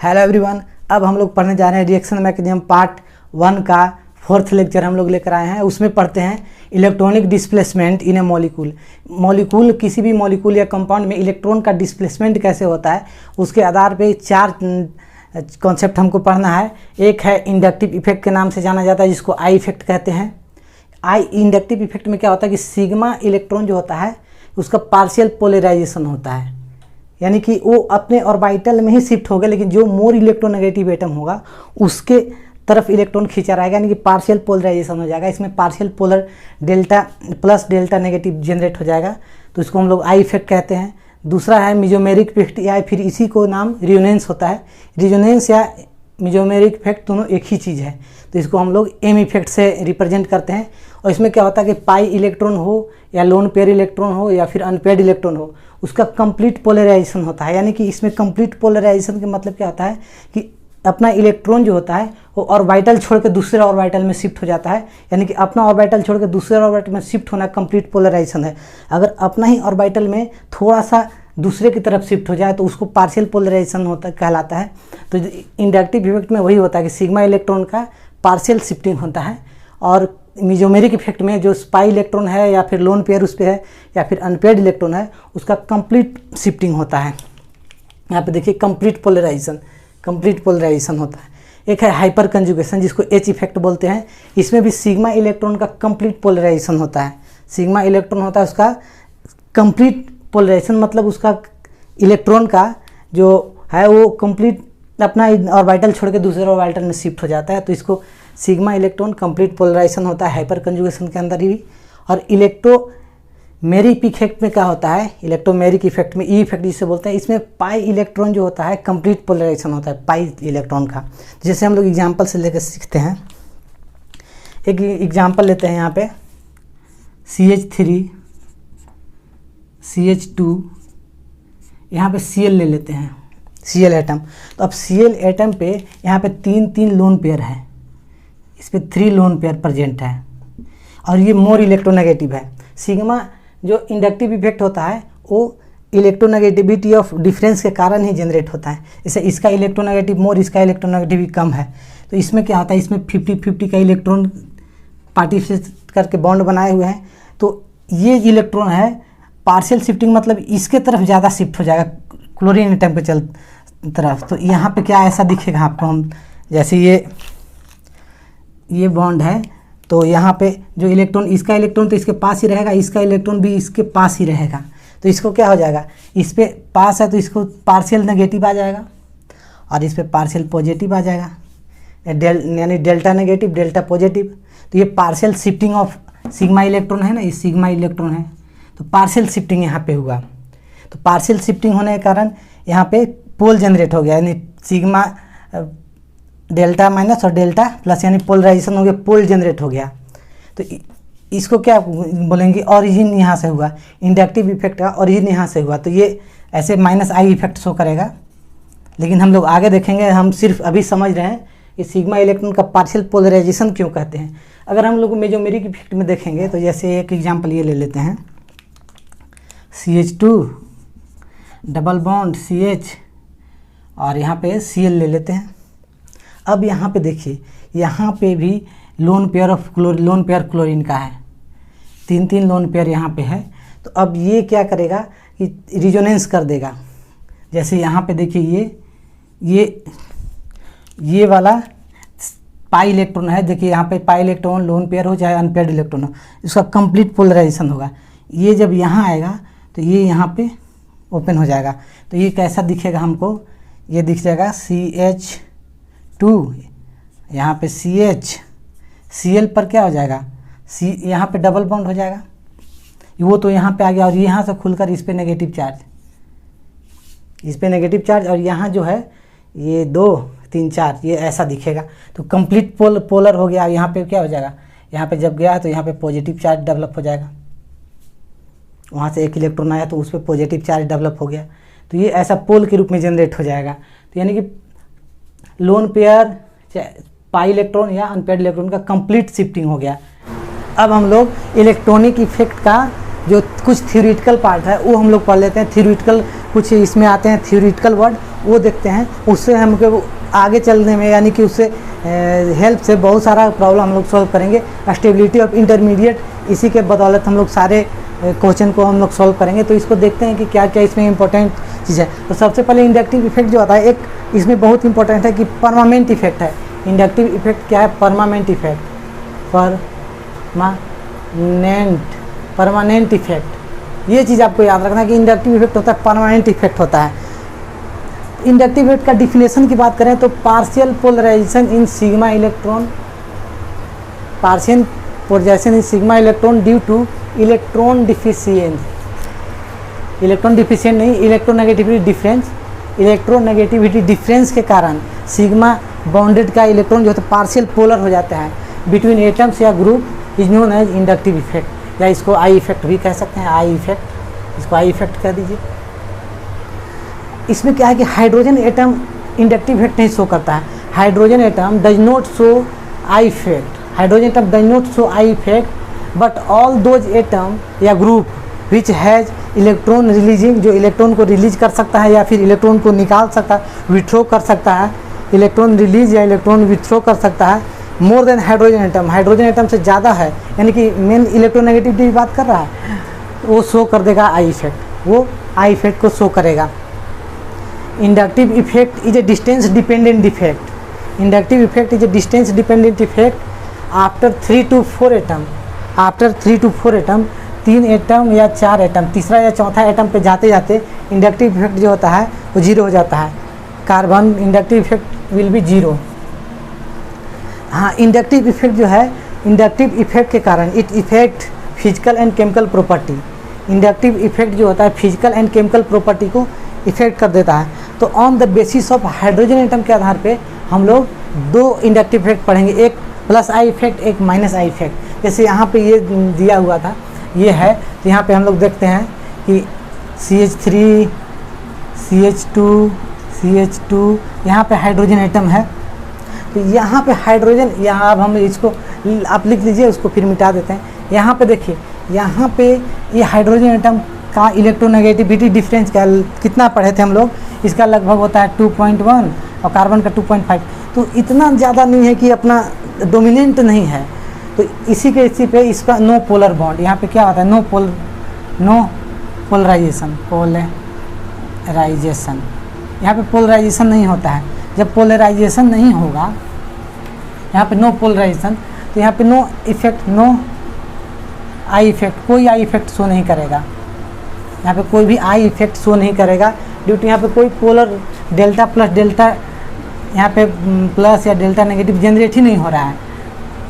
Hello everyone, अब हम लोग पढ़ने जा रहे हैं रिएक्शन मैकेनिज्म पार्ट 1 का 4th लेक्चर हम लोग लेकर आए हैं। उसमें पढ़ते हैं electronic displacement in A molecule. Molecule किसी भी मॉलिक्यूल या कंपाउंड में इलेक्ट्रॉन का डिस्प्लेसमेंट कैसे होता है, उसके आधार पे 4 कॉन्सेप्ट हमको पढ़ना है। एक है इंडक्टिव इफेक्ट के नाम से जाना जाता है, जिसको आई इफेक्ट कहते हैं। आई इंडक्टिव इफेक्ट में क्या होता है कि सिग्मा इलेक्ट्रॉन जो होता है उसका पार्शियल पोलराइजेशन होता है, यानी कि वो अपने ऑर्बिटल में ही शिफ्ट होगा, लेकिन जो मोर इलेक्ट्रोनेगेटिव एटम होगा उसके तरफ इलेक्ट्रॉन खींचा रहेगा, यानी कि पार्शियल पोलराइजेशन हो जाएगा। इसमें partial polar delta plus delta negative generate हो जाएगा, तो इसको हम लोग आई इफेक्ट कहते हैं। दूसरा है मिजोमेरिक इफेक्ट, या फिर इसी को नाम रिजोनेंस होता है। रिजोनेंस या मिजोमेरिक इफेक्ट दोनों एक ही चीज़ है, तो इसको हम लोग एम इफेक्ट से रिप्रेजेंट करते हैं। और इसमें क्या होता है कि पाई इलेक्ट्रॉन हो या लोन पेयर इलेक्ट्रॉन हो या फिर अनपेयर्ड इलेक्ट्रॉन हो, उसका कंप्लीट पोलराइजेशन होता है। यानी कि इसमें कंप्लीट पोलराइजेशन का मतलब क्या होता है कि अपना इलेक्ट्रॉन जो होता है वो ऑर्बिटल छोड़ के दूसरे ऑर्बिटल में शिफ्ट हो जाता है, यानी कि अपना ऑर्बिटल छोड़ के दूसरे ऑर्बिटल में शिफ्ट होना कंप्लीट पोलराइजेशन है। अगर अपना ही ऑर्बिटल में थोड़ा सा दूसरे की तरफ शिफ्ट हो जाए तो उसको पार्शियल पोलराइजेशन होता कहलाता है। तो इंडक्टिव इफेक्ट में वही होता है कि सिग्मा इलेक्ट्रॉन का पार्शियल शिफ्टिंग होता है, और मिजोमेरिक इफेक्ट में जो पाई इलेक्ट्रॉन है या फिर लोन पेयर उस पर है या फिर अनपेयर्ड इलेक्ट्रॉन है, उसका कंप्लीट शिफ्टिंग होता है। यहाँ पे देखिए कंप्लीट पोलराइजेशन होता है। एक है हाइपर कंजुगेशन, जिसको एच इफेक्ट बोलते हैं। इसमें भी सिग्मा इलेक्ट्रॉन का कंप्लीट पोलराइजेशन होता है। सिग्मा इलेक्ट्रॉन होता है उसका कंप्लीट पोलराइजेशन, मतलब उसका इलेक्ट्रॉन का जो है वो कंप्लीट अपना ऑर्बिटल छोड़ के दूसरे ऑर्बिटल में शिफ्ट हो जाता है, तो इसको सिग्मा इलेक्ट्रॉन कंप्लीट पोलराइजेशन होता है हाइपर कंजुगेशन के अंदर ही। और इलेक्ट्रोमेरिक इफेक्ट में क्या होता है, इलेक्ट्रोमेरिक इफेक्ट में ई इफेक्ट जिसे बोलते हैं, इसमें पाई इलेक्ट्रॉन जो होता है कंप्लीट पोलराइजेशन होता है पाई इलेक्ट्रॉन का। जैसे हम लोग एग्जाम्पल से लेकर सीखते हैं। एक एग्जाम्पल लेते हैं यहाँ पे CH3 CH2, यहाँ पे Cl ले लेते हैं, Cl एटम। तो अब Cl एटम पे यहाँ पे 3 लोन पेयर है, इस पे 3 लोन पेयर प्रेजेंट है, और ये मोर इलेक्ट्रोनेगेटिव है। सिग्मा जो इंडक्टिव इफेक्ट होता है वो इलेक्ट्रोनेगेटिविटी ऑफ डिफरेंस के कारण ही जनरेट होता है। जैसे इसका इलेक्ट्रोनेगेटिव मोर, इसका इलेक्ट्रोनेगेटिव कम है, तो इसमें क्या होता है, इसमें 50-50 का इलेक्ट्रॉन पार्टिसिपेट करके बॉन्ड बनाए हुए हैं। तो ये इलेक्ट्रॉन है पार्शियल शिफ्टिंग, मतलब इसके तरफ ज़्यादा शिफ्ट हो जाएगा क्लोरीन एटम के तरफ। तो यहाँ पे क्या ऐसा दिखेगा आपको, हम जैसे ये बॉन्ड है, तो यहाँ पे जो इलेक्ट्रॉन, इसका इलेक्ट्रॉन तो इसके पास ही रहेगा, इसका इलेक्ट्रॉन भी इसके पास ही रहेगा। तो इसको क्या हो जाएगा, इस पे पास है तो इसको पार्शियल नेगेटिव आ जाएगा, और इस पे पार्शियल पॉजिटिव आ जाएगा, यानी डेल्टा नेगेटिव डेल्टा पॉजिटिव। तो ये partial shifting of sigma electron है ना, ये सिग्मा इलेक्ट्रॉन है, तो पार्शियल शिफ्टिंग यहाँ पे हुआ। तो पार्शियल शिफ्टिंग होने के कारण यहाँ पे पोल जनरेट हो गया, यानी सिग्मा डेल्टा माइनस और डेल्टा प्लस, यानी पोलराइजेशन हो गया, पोल जनरेट हो गया। तो इसको क्या बोलेंगे, ऑरिजिन यहाँ से हुआ, इंडक्टिव इफेक्ट का ऑरिजिन यहाँ से हुआ। तो ये ऐसे माइनस आई इफेक्ट शो करेगा, लेकिन हम लोग आगे देखेंगे। हम सिर्फ अभी समझ रहे हैं कि सिग्मा इलेक्ट्रॉन का पार्शियल पोलराइजेशन क्यों कहते हैं। अगर हम लोग मेजोमेरिक इफेक्ट में देखेंगे तो जैसे एक एग्जाम्पल ये ले लेते हैं, CH2 डबल बॉन्ड CH, और यहाँ पे Cl ले लेते हैं। अब यहाँ पे देखिए, यहाँ पे भी लोन पेयर क्लोरीन का है, 3 लोन पेयर यहाँ पे है। तो अब ये क्या करेगा कि रिजोनेंस कर देगा। जैसे यहाँ पे देखिए ये वाला पाई इलेक्ट्रॉन है, देखिए यहाँ पे पाई इलेक्ट्रॉन लोन पेयर हो चाहे अनपेयर्ड इलेक्ट्रॉन हो, इसका कंप्लीट पोलराइजेशन होगा। ये जब यहाँ आएगा तो ये यहाँ पे ओपन हो जाएगा। तो ये कैसा दिखेगा हमको, ये दिख जाएगा CH2, यहाँ पे CH, Cl पर क्या हो जाएगा, यहाँ पे डबल बॉन्ड हो जाएगा, वो तो यहाँ पे आ गया, और यहाँ से खुलकर इस पे नेगेटिव चार्ज, और यहाँ जो है ये 2 3 4 ये ऐसा दिखेगा। तो कंप्लीट पोलर हो गया। यहाँ पे क्या हो जाएगा, यहाँ पे जब गया तो यहाँ पे पॉजिटिव चार्ज डेवलप हो जाएगा, वहाँ से एक इलेक्ट्रॉन आया तो उस पर पॉजिटिव चार्ज डेवलप हो गया। तो ये ऐसा पोल के रूप में जनरेट हो जाएगा। तो यानी कि लोन पेयर पाई इलेक्ट्रॉन या अनपेयर्ड इलेक्ट्रॉन का कंप्लीट शिफ्टिंग हो गया। अब हम लोग इलेक्ट्रॉनिक इफेक्ट का जो कुछ थ्योरेटिकल पार्ट है वो हम लोग पढ़ लेते हैं। थ्योरेटिकल कुछ इसमें आते हैं थ्योरेटिकल वर्ड, वो देखते हैं, उससे हमको आगे चलने में यानी कि उससे हेल्प से बहुत सारा प्रॉब्लम हम लोग सॉल्व करेंगे। स्टेबिलिटी ऑफ इंटरमीडिएट, इसी के बदौलत हम लोग सारे क्वेश्चन को हम लोग सॉल्व करेंगे। तो इसको देखते हैं कि क्या क्या इसमें इंपॉर्टेंट चीज़ है। तो सबसे पहले इंडक्टिव इफेक्ट जो होता है, एक इसमें बहुत इंपॉर्टेंट है कि परमानेंट इफेक्ट है। इंडक्टिव इफेक्ट क्या है? Permanent effect, permanent effect. ये चीज़ आपको याद रखना है कि इंडक्टिव इफेक्ट होता है, परमानेंट इफेक्ट होता है। इंडक्टिव इफेक्ट का डिफिनेशन की बात करें तो partial polarisation in sigma electron, partial polarisation in sigma electron due to electron deficiency, electron deficient नहीं, इलेक्ट्रोनेगेटिविटी डिफरेंस, इलेक्ट्रोनेगेटिविटी डिफरेंस के कारण सिग्मा बॉन्डेड का इलेक्ट्रॉन जो होता है पार्शियल पोलर हो जाता है बिटवीन एटम्स या group, is known as inductive effect, या इसको आई इफेक्ट भी कह सकते हैं, आई इफेक्ट, इसको आई इफेक्ट कह दीजिए। इसमें क्या है कि हाइड्रोजन एटम इंडक्टिव इफेक्ट नहीं शो करता है, hydrogen atom does not show I effect, hydrogen atom does not show I effect, but all those atom या group which has electron releasing, जो इलेक्ट्रॉन को रिलीज कर सकता है या फिर इलेक्ट्रॉन को निकाल सकता है, विथ्रो कर सकता है, इलेक्ट्रॉन रिलीज या इलेक्ट्रॉन विथ्रो कर सकता है, more than hydrogen atom, hydrogen atom से ज़्यादा है, यानी कि मेन इलेक्ट्रोनेगेटिविटी की बात कर रहा है, वो शो कर देगा आई इफेक्ट, वो आई इफेक्ट को शो करेगा। Inductive effect is a distance dependent effect, inductive effect is a distance dependent effect after 3 to 4 atom, after 3 to 4 atom, 3 atom या 4 एटम, तीसरा या चौथा एटम पे जाते जाते इंडक्टिव इफेक्ट जो होता है वो जीरो हो जाता है, carbon inductive effect will be zero. हाँ, इंडक्टिव इफेक्ट जो है, इंडक्टिव इफेक्ट के कारण it effect physical and chemical property, inductive effect जो होता है फिजिकल एंड केमिकल प्रॉपर्टी को इफेक्ट कर देता है। तो on the basis of hydrogen atom के आधार पे हम लोग दो इंडक्टिव इफेक्ट पढ़ेंगे, एक प्लस आई इफेक्ट, एक माइनस आई इफेक्ट। जैसे यहाँ पे ये दिया हुआ था, ये है, तो यहाँ पे हम लोग देखते हैं कि CH3 CH2 यहाँ पे हाइड्रोजन एटम है, तो यहाँ पे हाइड्रोजन, यहाँ अब हम इसको आप लिख लीजिए, उसको फिर मिटा देते हैं। यहाँ पे देखिए, यहाँ पे ये हाइड्रोजन एटम का इलेक्ट्रोनेगेटिविटी डिफरेंस का कितना पढ़े थे हम लोग, इसका लगभग होता है 2.1 और कार्बन का 2.5, तो इतना ज़्यादा नहीं है कि अपना डोमिनेंट नहीं है। तो इसी पे इसका नो पोलर बॉन्ड, यहाँ पे क्या होता है, नो पोलराइजेशन, यहाँ पे पोलराइजेशन नहीं होता है। जब पोलराइजेशन नहीं होगा, यहाँ पे नो पोलराइजेशन, तो यहाँ पे no effect, no I effect, कोई आई इफेक्ट शो नहीं करेगा, यहाँ पे कोई भी आई इफेक्ट शो नहीं करेगा, ड्यू टू यहाँ पे कोई पोलर डेल्टा प्लस डेल्टा, यहाँ पे प्लस या डेल्टा नेगेटिव जनरेट ही नहीं हो रहा है,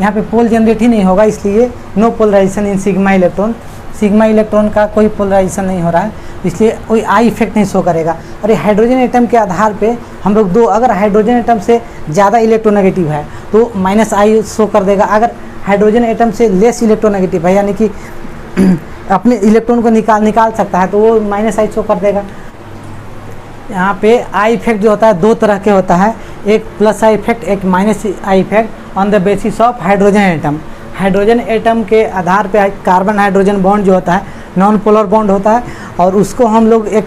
यहाँ पे पोल जनरेट ही नहीं होगा, इसलिए no polarisation in sigma electron, sigma electron का कोई पोलराइजेशन नहीं हो रहा है, इसलिए कोई आई इफेक्ट नहीं शो करेगा। और ये हाइड्रोजन एटम के आधार पे हम लोग दो, अगर हाइड्रोजन एटम से ज़्यादा इलेक्ट्रोनेगेटिव है तो माइनस आई शो कर देगा, अगर हाइड्रोजन एटम से लेस इलेक्ट्रोनेगेटिव है यानी कि अपने इलेक्ट्रॉन को निकाल सकता है, तो वो माइनस आई शो कर देगा। यहाँ पे आई इफेक्ट जो होता है दो तरह के होता है, एक प्लस आई इफेक्ट, एक minus I effect on the basis of hydrogen atom. Hydrogen atom के आधार पे कार्बन हाइड्रोजन बॉन्ड जो होता है नॉन पोलर बॉन्ड होता है, और उसको हम लोग एक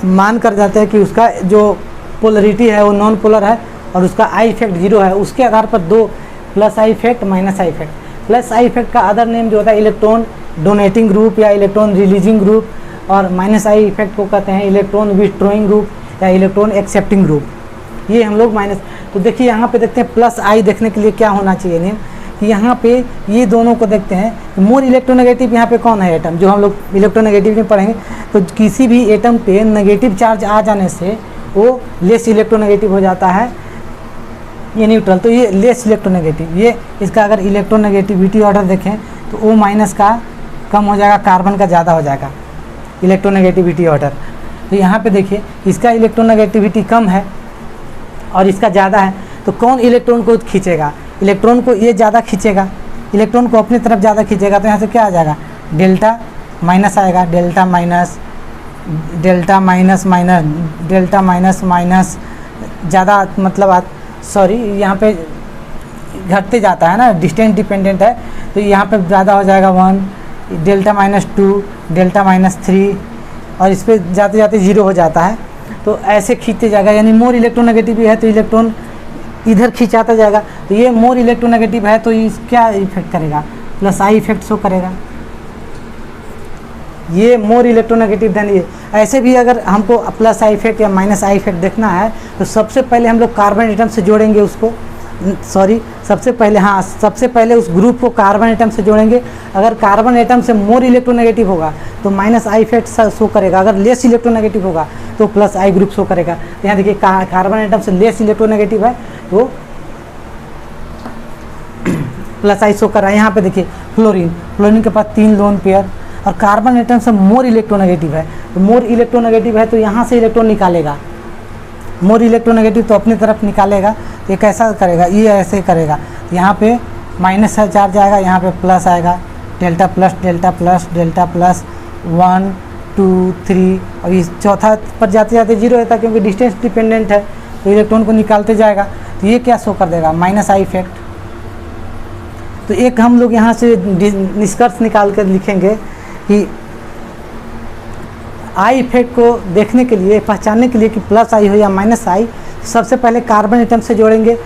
मान कर जाते हैं कि उसका जो पोलरिटी है वो नॉन पोलर है और उसका आई इफेक्ट जीरो है। उसके आधार पर दो plus I effect, minus I effect. Plus I effect का अदर नेम जो होता है इलेक्ट्रॉन डोनेटिंग ग्रुप या इलेक्ट्रॉन रिलीजिंग ग्रुप, और माइनस आई इफेक्ट को कहते हैं इलेक्ट्रॉन विथड्रॉइंग ग्रुप या इलेक्ट्रॉन एक्सेप्टिंग ग्रुप। ये हम लोग माइनस, तो देखिए यहाँ पे देखते हैं प्लस आई देखने के लिए क्या होना चाहिए नेम, कि यहाँ पे ये दोनों को देखते हैं मोर इलेक्ट्रोनेगेटिव, यहाँ पे कौन है एटम, जो हम लोग इलेक्ट्रोनेगेटिव में पढ़ेंगे, तो किसी भी एटम पे नेगेटिव चार्ज आ जाने से वो लेस इलेक्ट्रोनेगेटिव हो जाता है, ये न्यूट्रल, तो ये लेस इलेक्ट्रोनेगेटिव। ये इसका अगर इलेक्ट्रोनेगेटिविटी ऑर्डर देखें तो O माइनस का कम हो जाएगा, कार्बन का ज़्यादा हो जाएगा इलेक्ट्रोनेगेटिविटी ऑर्डर। तो यहाँ पे देखिए इसका इलेक्ट्रोनेगेटिविटी कम है और इसका ज़्यादा है, तो कौन इलेक्ट्रॉन को खींचेगा, इलेक्ट्रॉन को ये ज़्यादा खींचेगा, इलेक्ट्रॉन को अपनी तरफ ज़्यादा खींचेगा, तो यहाँ से क्या आ जाएगा, डेल्टा माइनस आएगा, delta minus delta minus minus ज़्यादा, मतलब सॉरी यहाँ पे घटते जाता है ना, डिस्टेंस डिपेंडेंट है, तो यहाँ पे ज़्यादा हो जाएगा 1, डेल्टा माइनस 2, डेल्टा माइनस 3, और इस पर जाते जाते 0 हो जाता है। तो ऐसे खींचते जाएगा, यानी मोर इलेक्ट्रोनेगेटिव है तो इलेक्ट्रॉन इधर खींचाता जाएगा। तो ये मोर इलेक्ट्रोनेगेटिव है तो इस क्या इफेक्ट करेगा, प्लस आई इफेक्ट शो करेगा। ये मोर इलेक्ट्रोनेगेटिव देन ये। ऐसे भी अगर हमको प्लस आई इफेक्ट या माइनस आई इफेक्ट देखना है तो सबसे पहले हम लोग कार्बन एटम से जोड़ेंगे उसको, सबसे पहले उस ग्रुप को कार्बन एटम से जोड़ेंगे। अगर कार्बन एटम से मोर इलेक्ट्रोनेगेटिव होगा तो माइनस आई इफेक्ट शो करेगा, अगर लेस इलेक्ट्रोनेगेटिव होगा तो प्लस आई ग्रुप शो करेगा। तो यहाँ देखिए कार्बन एटम से लेस इलेक्ट्रोनेगेटिव है तो प्लस आई शो कर रहा है। यहाँ पे देखिए फ्लोरीन के पास 3 लोन पेयर, और कार्बन एटम से मोर इलेक्ट्रोनेगेटिव है तो मोर इलेक्ट्रोनेगेटिव है तो यहाँ से इलेक्ट्रॉन निकालेगा, मोर इलेक्ट्रोनेगेटिव तो अपनी तरफ निकालेगा। तो ये कैसा करेगा, ये ऐसे करेगा। यहाँ पे माइनस चार्ज आएगा, यहाँ पे प्लस आएगा, delta plus delta plus delta plus 1 2 3, और इस चौथा पर जाते जाते 0 होता है क्योंकि डिस्टेंस डिपेंडेंट है तो इलेक्ट्रॉन को निकालते जाएगा। तो ये क्या शो कर देगा, माइनस आई इफेक्ट। तो एक हम लोग यहाँ से निष्कर्ष निकाल कर लिखेंगे कि आई इफेक्ट को देखने के लिए, पहचानने के लिए कि प्लस आई हो या माइनस आई, सबसे पहले कार्बन एटम से जोड़ेंगे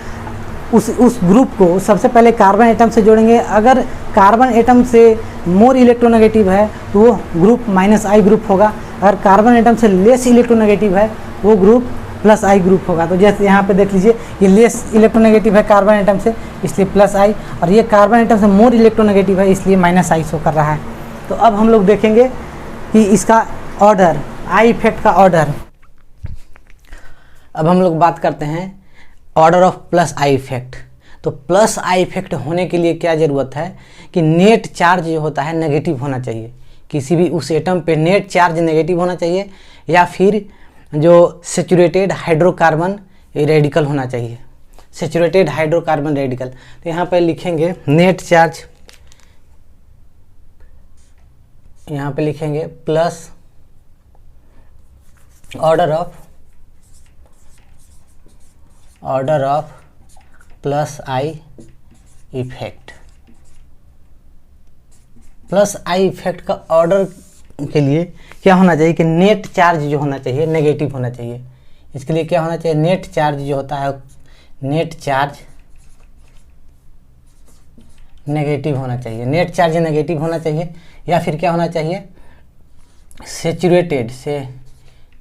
उस ग्रुप को, सबसे पहले कार्बन एटम से जोड़ेंगे। अगर कार्बन एटम से मोर इलेक्ट्रोनेगेटिव है तो वो ग्रुप माइनस आई ग्रुप होगा, अगर कार्बन एटम से लेस इलेक्ट्रोनेगेटिव है वो ग्रुप प्लस आई ग्रुप होगा। तो जैसे यहाँ पे देख लीजिए ये लेस इलेक्ट्रोनेगेटिव है कार्बन एटम से इसलिए प्लस आई, और ये कार्बन एटम से मोर इलेक्ट्रोनेगेटिव है इसलिए माइनस आई शो कर रहा है। तो अब हम लोग देखेंगे कि इसका ऑर्डर, आई इफेक्ट का ऑर्डर। अब हम लोग बात करते हैं order of plus I effect. तो प्लस आई इफेक्ट होने के लिए क्या ज़रूरत है कि नेट चार्ज जो होता है नेगेटिव होना चाहिए, किसी भी उस एटम पे नेट चार्ज नेगेटिव होना चाहिए, या फिर जो सेचुरेटेड हाइड्रोकार्बन रेडिकल होना चाहिए, सेचुरेटेड हाइड्रोकार्बन रेडिकल। तो यहाँ पे लिखेंगे नेट चार्ज, यहाँ पे लिखेंगे plus order of plus I effect. Plus I effect का ऑर्डर के लिए क्या होना चाहिए कि नेट चार्ज जो होना चाहिए नेगेटिव होना चाहिए। इसके लिए क्या होना चाहिए, नेट चार्ज जो होता है नेट चार्ज नेगेटिव होना चाहिए, नेट चार्ज नेगेटिव होना चाहिए, या फिर क्या होना चाहिए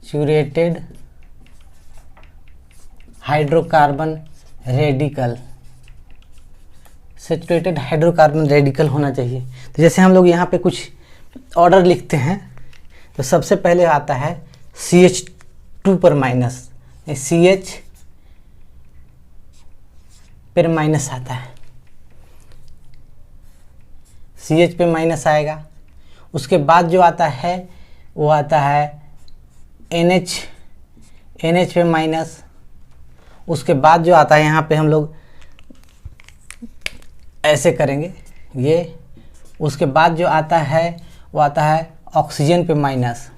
saturated hydrocarbon radical, saturated hydrocarbon radical होना चाहिए। तो जैसे हम लोग यहाँ पे कुछ ऑर्डर लिखते हैं तो सबसे पहले आता है CH2 पर माइनस, CH पर माइनस आता है, CH पे माइनस आएगा। उसके बाद जो आता है वो आता है NH पे माइनस। उसके बाद जो आता है यहाँ पे हम लोग ऐसे करेंगे ये। उसके बाद जो आता है वो आता है ऑक्सीजन पे माइनस।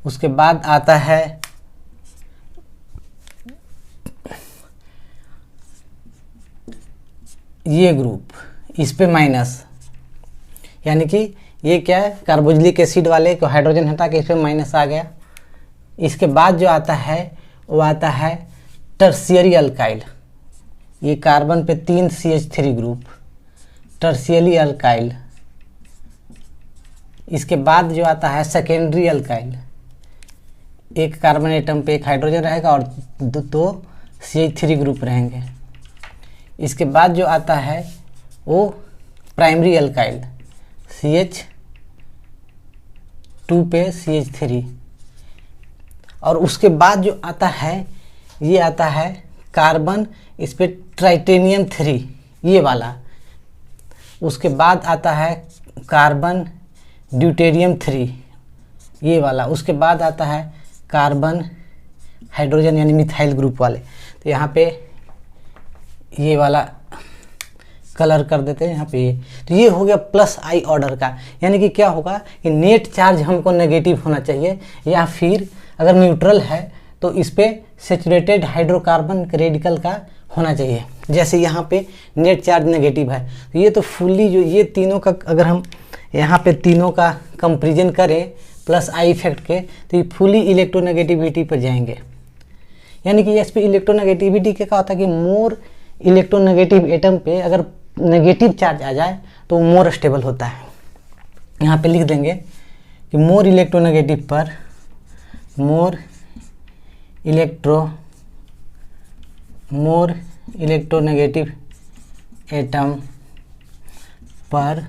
उसके बाद आता है ये ग्रुप, इस पे माइनस, यानी कि ये क्या है कार्बोक्सिलिक एसिड वाले को हाइड्रोजन हटा के इस पे माइनस आ गया। इसके बाद जो आता है वो आता है टर्शियरी अल्काइल, ये कार्बन पे 3 CH3 ग्रुप, टर्शियरी अल्काइल। इसके बाद जो आता है सेकेंडरी अल्काइल, एक कार्बन एटम पे एक हाइड्रोजन रहेगा और दो CH3 ग्रुप रहेंगे। इसके बाद जो आता है वो प्राइमरी अल्काइल, CH2 पे CH3। और उसके बाद जो आता है ये आता है कार्बन, इस पे ट्राइटेनियम 3 ये वाला। उसके बाद आता है कार्बन ड्यूटेरियम 3 ये वाला। उसके बाद आता है कार्बन हाइड्रोजन यानी मिथाइल ग्रुप वाले। तो यहाँ पे ये वाला कलर कर देते हैं यहाँ पे ये। तो ये हो गया प्लस आई ऑर्डर का, यानी कि क्या होगा कि नेट चार्ज हमको नेगेटिव होना चाहिए, या फिर अगर न्यूट्रल है तो इस पे सेचुरेटेड हाइड्रोकार्बन रेडिकल का होना चाहिए। जैसे यहाँ पे नेट चार्ज नेगेटिव है तो ये तो फुल्ली जो ये तीनों का अगर हम यहाँ पे तीनों का कंपैरिजन करें प्लस आई इफेक्ट के, तो ये फुली इलेक्ट्रोनेगेटिविटी पर जाएंगे। यानी कि इस पे इलेक्ट्रोनेगेटिविटी क्या होता है कि मोर इलेक्ट्रोनेगेटिव एटम पे अगर नेगेटिव चार्ज आ जाए तो मोर स्टेबल होता है। यहाँ पे लिख देंगे कि मोर इलेक्ट्रोनेगेटिव पर, मोर इलेक्ट्रोनेगेटिव एटम पर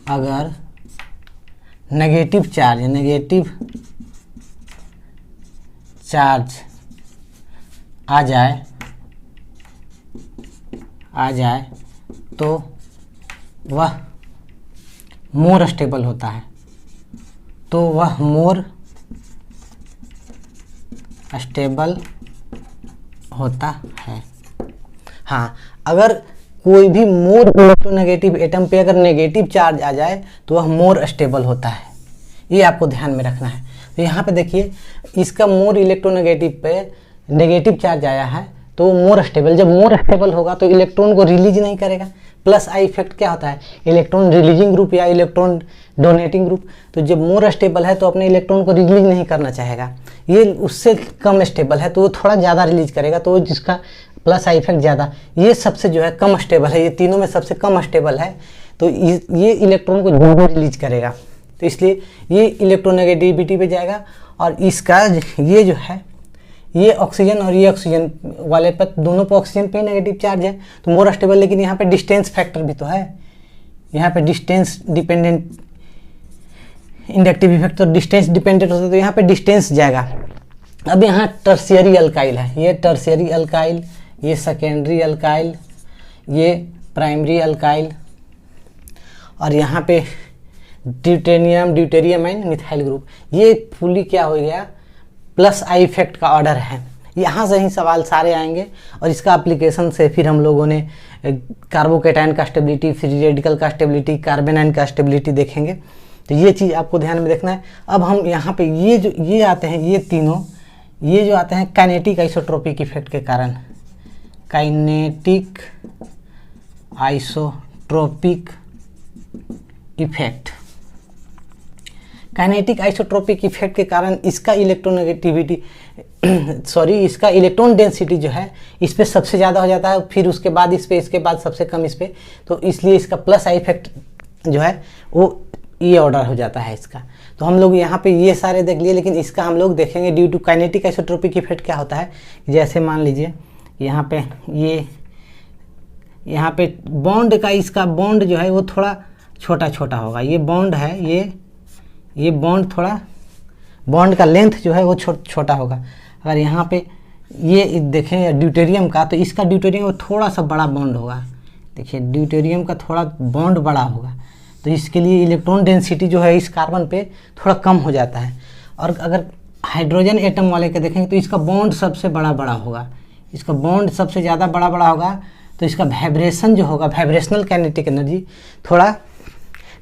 अगर नेगेटिव चार्ज आ जाए तो वह मोर स्टेबल होता है, तो वह मोर स्टेबल होता है। हाँ, अगर कोई भी मोर इलेक्ट्रोनेगेटिव एटम पे अगर नेगेटिव चार्ज आ जाए तो वह मोर स्टेबल होता है, ये आपको ध्यान में रखना है। तो यहाँ पे देखिए इसका मोर इलेक्ट्रोनेगेटिव पे नेगेटिव चार्ज आया है तो वो मोर स्टेबल, जब मोर स्टेबल होगा तो इलेक्ट्रॉन को रिलीज नहीं करेगा। प्लस आई इफेक्ट क्या होता है, इलेक्ट्रॉन रिलीजिंग ग्रुप या इलेक्ट्रॉन डोनेटिंग ग्रुप। तो जब मोर स्टेबल है तो अपने इलेक्ट्रॉन को रिलीज नहीं करना चाहेगा, ये उससे कम स्टेबल है तो वो थोड़ा ज़्यादा रिलीज करेगा, तो जिसका प्लस आई इफेक्ट ज़्यादा, ये सबसे जो है कम स्टेबल है, ये तीनों में सबसे कम स्टेबल है, तो ये इलेक्ट्रॉन को ज़्यादा रिलीज करेगा, तो इसलिए ये इलेक्ट्रोनेगेटिविटी पे जाएगा। और इसका ये जो है, ये ऑक्सीजन और ये ऑक्सीजन वाले पर, दोनों पर ऑक्सीजन पे नेगेटिव चार्ज है तो मोर स्टेबल। लेकिन यहाँ पे डिस्टेंस फैक्टर भी तो है, यहाँ पे डिस्टेंस डिपेंडेंट इंडक्टिव इफेक्ट, तो डिस्टेंस डिपेंडेंट होता है तो यहाँ पे डिस्टेंस जाएगा। अब यहाँ टर्शियरी अल्काइल है, ये टर्शियरी अल्काइल, ये सेकेंडरी अल्काइल, ये प्राइमरी अल्काइल, और यहाँ पे ड्यूटेरियम एंड मिथाइल ग्रुप, ये फुली क्या हो गया, प्लस आई इफेक्ट का ऑर्डर है। यहाँ से ही सवाल सारे आएंगे और इसका एप्लीकेशन से फिर हम लोगों ने कार्बोकेटाइन का स्टेबिलिटी, फ्री रेडिकल का स्टेबिलिटी, कार्बन आयन का स्टेबिलिटी देखेंगे। तो ये चीज़ आपको ध्यान में देखना है। अब हम यहाँ पे ये आते हैं, ये तीनों ये जो आते हैं काइनेटिक आइसोट्रोपिक इफेक्ट के कारण, kinetic isotropic effect, kinetic isotropic effect के कारण इसका इलेक्ट्रोनेगेटिविटी इसका इलेक्ट्रॉन डेंसिटी जो है इस पे सबसे ज़्यादा हो जाता है, फिर उसके बाद इस पे, इसके बाद सबसे कम इस पे, तो इसलिए इसका प्लस आई इफेक्ट जो है वो ये ऑर्डर हो जाता है इसका। तो हम लोग यहाँ पे ये सारे देख लिए, लेकिन इसका हम लोग देखेंगे due to kinetic isotropic effect क्या होता है। जैसे मान लीजिए यहाँ पे यहाँ पे बॉन्ड का, इसका बॉन्ड जो है वो थोड़ा छोटा छोटा होगा, ये बॉन्ड है, ये बॉन्ड थोड़ा, बॉन्ड का लेंथ जो है वो छोटा होगा। अगर यहाँ पे ये देखें ड्यूटेरियम का, तो इसका ड्यूटेरियम थोड़ा सा बड़ा बॉन्ड होगा, देखिए ड्यूटेरियम का थोड़ा बॉन्ड बड़ा होगा, तो इसके लिए इलेक्ट्रॉन डेंसिटी जो है इस कार्बन पे थोड़ा कम हो जाता है। और अगर हाइड्रोजन एटम वाले के देखेंगे तो इसका बॉन्ड सबसे बड़ा होगा, इसका बॉन्ड सबसे ज़्यादा बड़ा होगा, तो इसका वाइब्रेशन जो होगा, वाइब्रेशनल काइनेटिक एनर्जी थोड़ा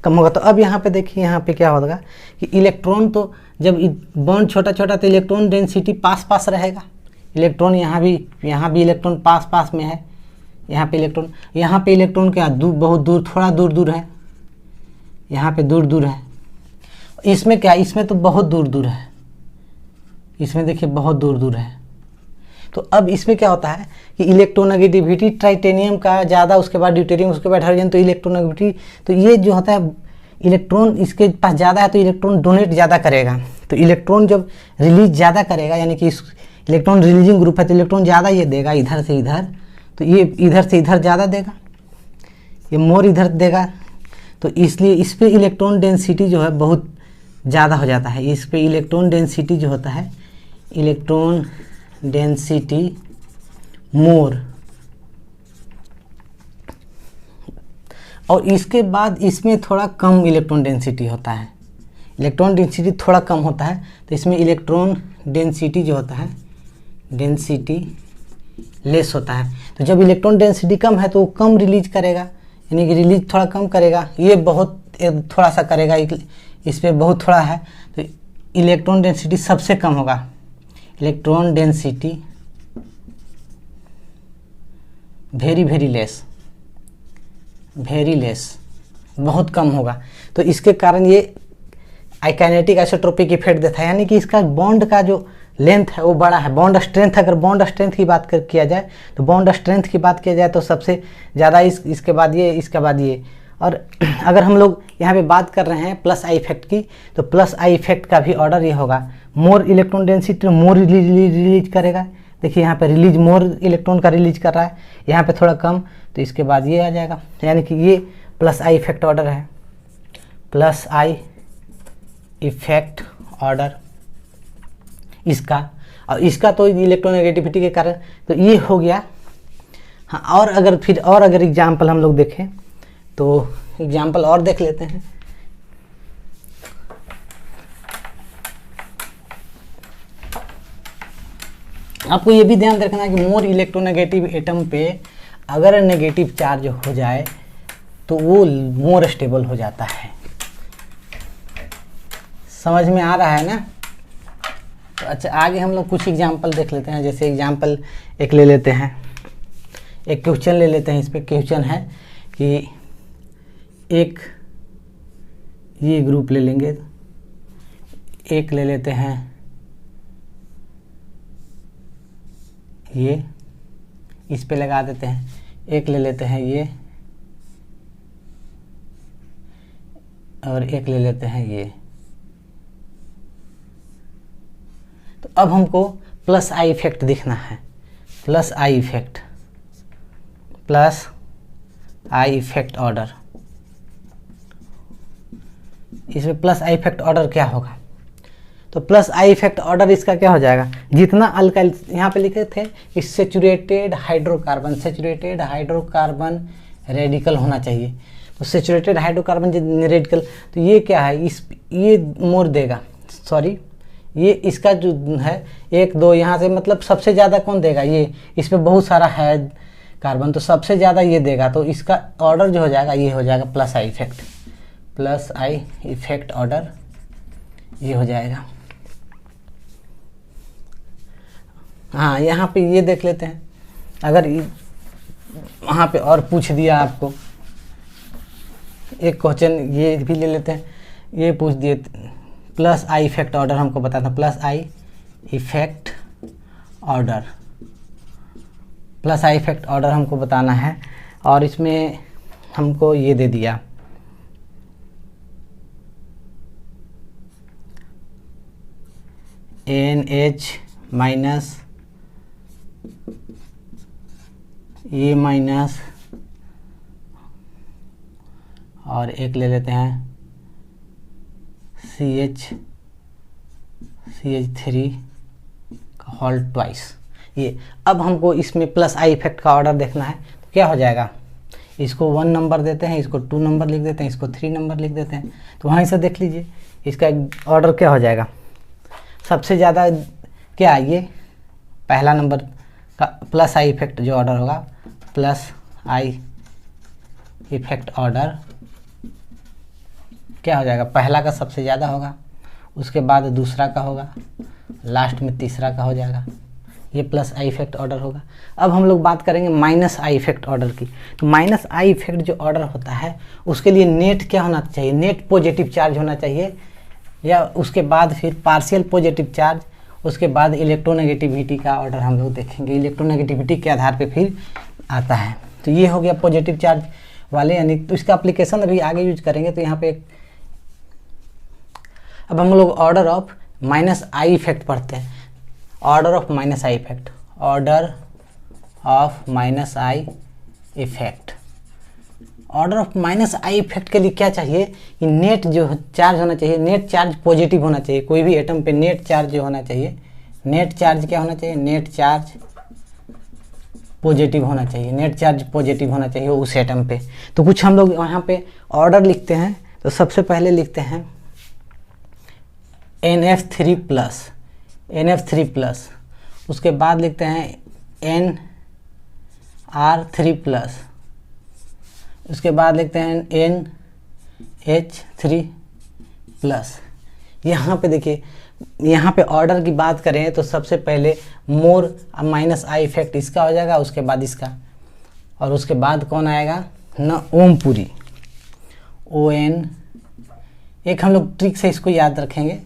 कम होगा। तो अब यहाँ पे देखिए, यहाँ पे क्या होगा कि इलेक्ट्रॉन, तो जब बॉन्ड छोटा छोटा तो इलेक्ट्रॉन डेंसिटी पास रहेगा, इलेक्ट्रॉन यहाँ भी इलेक्ट्रॉन पास में है, यहाँ पे इलेक्ट्रॉन क्या बहुत दूर, थोड़ा दूर है, यहाँ पे दूर है। इसमें क्या, इसमें तो बहुत दूर है, इसमें देखिए बहुत दूर है। तो अब इसमें क्या होता है कि इलेक्ट्रोनेगेटिविटी टाइटेनियम का ज़्यादा, उसके बाद ड्यूटेरियम, उसके बाद हाइड्रोजन, तो इलेक्ट्रोनेगेटिविटी, तो ये जो होता है इलेक्ट्रॉन इसके पास ज़्यादा है तो इलेक्ट्रॉन डोनेट ज़्यादा करेगा, तो इलेक्ट्रॉन जब रिलीज ज़्यादा करेगा, यानी कि इस इलेक्ट्रॉन रिलीजिंग ग्रुप है तो इलेक्ट्रॉन ज़्यादा ये देगा इधर से इधर, तो ये इधर से इधर ज़्यादा देगा, ये मोर इधर देगा, तो इसलिए इस पर इलेक्ट्रॉन डेंसिटी जो है बहुत ज़्यादा हो जाता है। इस पर इलेक्ट्रॉन डेंसिटी जो होता है, इलेक्ट्रॉन डेंसिटी मोर, और इसके बाद इसमें थोड़ा कम इलेक्ट्रॉन डेंसिटी होता है, इलेक्ट्रॉन डेंसिटी थोड़ा कम होता है, तो इसमें इलेक्ट्रॉन डेंसिटी जो होता है, डेंसिटी लेस होता है। तो जब इलेक्ट्रॉन डेंसिटी कम है तो वो कम रिलीज करेगा, यानी कि रिलीज थोड़ा कम करेगा, ये बहुत थोड़ा सा करेगा, इस पर बहुत थोड़ा है, तो इलेक्ट्रॉन डेंसिटी सबसे कम होगा, इलेक्ट्रॉन डेंसिटी वेरी लेस, बहुत कम होगा। तो इसके कारण ये काइनेटिक आइसोट्रोपिक इफेक्ट देता है, यानी कि इसका बॉन्ड का जो लेंथ है वो बड़ा है। बॉन्ड स्ट्रेंथ, अगर बॉन्ड स्ट्रेंथ की बात किया जाए तो बॉन्ड स्ट्रेंथ की बात किया जाए तो सबसे ज़्यादा इसके बाद ये, इसके बाद ये। और अगर हम लोग यहाँ पे बात कर रहे हैं प्लस आई इफेक्ट की, तो प्लस आई इफेक्ट का भी ऑर्डर ये होगा, मोर इलेक्ट्रॉन डेंसिटी, मोर रिलीज करेगा। देखिए यहाँ पे रिलीज, मोर इलेक्ट्रॉन का रिलीज कर रहा है, यहाँ पे थोड़ा कम, तो इसके बाद ये आ जाएगा। यानी कि ये प्लस आई इफेक्ट ऑर्डर है, प्लस आई इफेक्ट ऑर्डर इसका। और इसका तो इलेक्ट्रोनेगेटिविटी के कारण तो ये हो गया। हाँ, और अगर एग्जाम्पल हम लोग देखें तो एग्जाम्पल और देख लेते हैं। आपको ये भी ध्यान रखना है कि मोर इलेक्ट्रोनेगेटिव एटम पे अगर नेगेटिव चार्ज हो जाए तो वो मोर स्टेबल हो जाता है। समझ में आ रहा है ना? तो अच्छा, आगे हम लोग कुछ एग्जाम्पल देख लेते हैं। जैसे एग्जाम्पल एक ले लेते हैं, एक क्वेश्चन ले लेते हैं। इस पे क्वेश्चन है कि एक ये ग्रुप ले लेंगे, एक ले लेते हैं ये, इस पे लगा देते हैं, एक ले लेते हैं ये, और एक ले लेते हैं ये। तो अब हमको प्लस आई इफेक्ट दिखना है, plus I effect, plus I effect order. इसमें प्लस आई इफेक्ट ऑर्डर क्या होगा? तो प्लस आई इफेक्ट ऑर्डर इसका क्या हो जाएगा, जितना अल्काइल यहाँ पे लिखे थे कि saturated hydrocarbon, saturated hydrocarbon radical होना चाहिए। तो सेचुरेटेड हाइड्रोकार्बन रेडिकल, तो ये क्या है, ये मोर देगा, सॉरी ये इसका जो है 1 2 यहाँ से, मतलब सबसे ज़्यादा कौन देगा, ये, इस पर बहुत सारा है कार्बन, तो सबसे ज़्यादा ये देगा। तो इसका ऑर्डर जो हो जाएगा ये हो जाएगा plus I effect, plus I effect order ये हो जाएगा। हाँ, यहाँ पे ये देख लेते हैं। अगर वहाँ पे और पूछ दिया आपको, एक क्वेश्चन ये भी ले लेते हैं, ये पूछ दिए प्लस आई इफेक्ट ऑर्डर हमको बताना, plus I effect order, plus I effect order हमको बताना है। और इसमें हमको ये दे दिया NH माइनस ये माइनस, और एक ले लेते हैं CH3 का होल ट्वाइस ये। अब हमको इसमें प्लस आई इफेक्ट का ऑर्डर देखना है, तो क्या हो जाएगा, इसको 1 नंबर देते हैं, इसको 2 नंबर लिख देते हैं, इसको 3 नंबर लिख देते हैं। तो वहीं से देख लीजिए इसका ऑर्डर क्या हो जाएगा। सबसे ज़्यादा क्या, ये पहला नंबर का प्लस आई इफेक्ट जो ऑर्डर होगा, प्लस आई इफेक्ट ऑर्डर क्या हो जाएगा, पहला का सबसे ज़्यादा होगा, उसके बाद दूसरा का होगा, लास्ट में तीसरा का हो जाएगा। ये प्लस आई इफेक्ट ऑर्डर होगा। अब हम लोग बात करेंगे माइनस आई इफेक्ट ऑर्डर की। तो माइनस आई इफेक्ट जो ऑर्डर होता है उसके लिए नेट क्या होना चाहिए, नेट पॉजिटिव चार्ज होना चाहिए, या उसके बाद फिर पार्शियल पॉजिटिव चार्ज, उसके बाद इलेक्ट्रोनेगेटिविटी का ऑर्डर हम लोग देखेंगे। इलेक्ट्रोनेगेटिविटी के आधार पे फिर आता है। तो ये हो गया पॉजिटिव चार्ज वाले, यानी तो इसका एप्लीकेशन अभी आगे यूज करेंगे। तो यहाँ पे अब हम लोग order of minus I effect पढ़ते हैं। Order of minus I effect, order of minus I effect, order of minus I effect के लिए क्या चाहिए कि नेट जो चार्ज होना चाहिए, नेट चार्ज पॉजिटिव होना चाहिए। कोई भी एटम पे नेट चार्ज जो होना चाहिए, नेट चार्ज क्या होना चाहिए, नेट चार्ज पॉजिटिव होना चाहिए, नेट चार्ज पॉजिटिव होना चाहिए उस एटम पे। तो कुछ हम लोग यहाँ पे ऑर्डर लिखते हैं। तो सबसे पहले लिखते हैं NF3 प्लस, NF3 प्लस, उसके बाद लिखते हैं NR3 प्लस, उसके बाद लिखते हैं NH3 प्लस। यहाँ पे देखिए, यहाँ पे ऑर्डर की बात करें तो सबसे पहले मोर माइनस आई इफेक्ट इसका हो जाएगा, उसके बाद इसका, और उसके बाद कौन आएगा ना, ओमपुरी, एक हम लोग ट्रिक से इसको याद रखेंगे,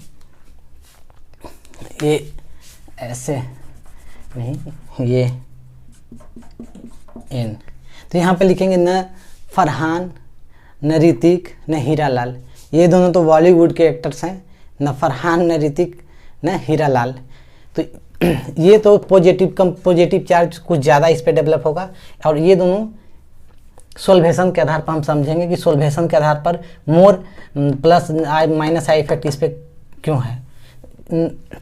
ये ऐसे नहीं, ये एन, तो यहाँ पे लिखेंगे न फरहान, न ऋतिक, न हीरा लाल। ये दोनों तो बॉलीवुड के एक्टर्स हैं, न फरहान, न ऋतिक, न हीरा लाल। तो ये तो पॉजिटिव चार्ज कुछ ज़्यादा इस पर डेवलप होगा, और ये दोनों सोल्वेशन के आधार पर हम समझेंगे कि सोल्वेशन के आधार पर मोर प्लस माइनस आई इफेक्ट इस पर क्यों है।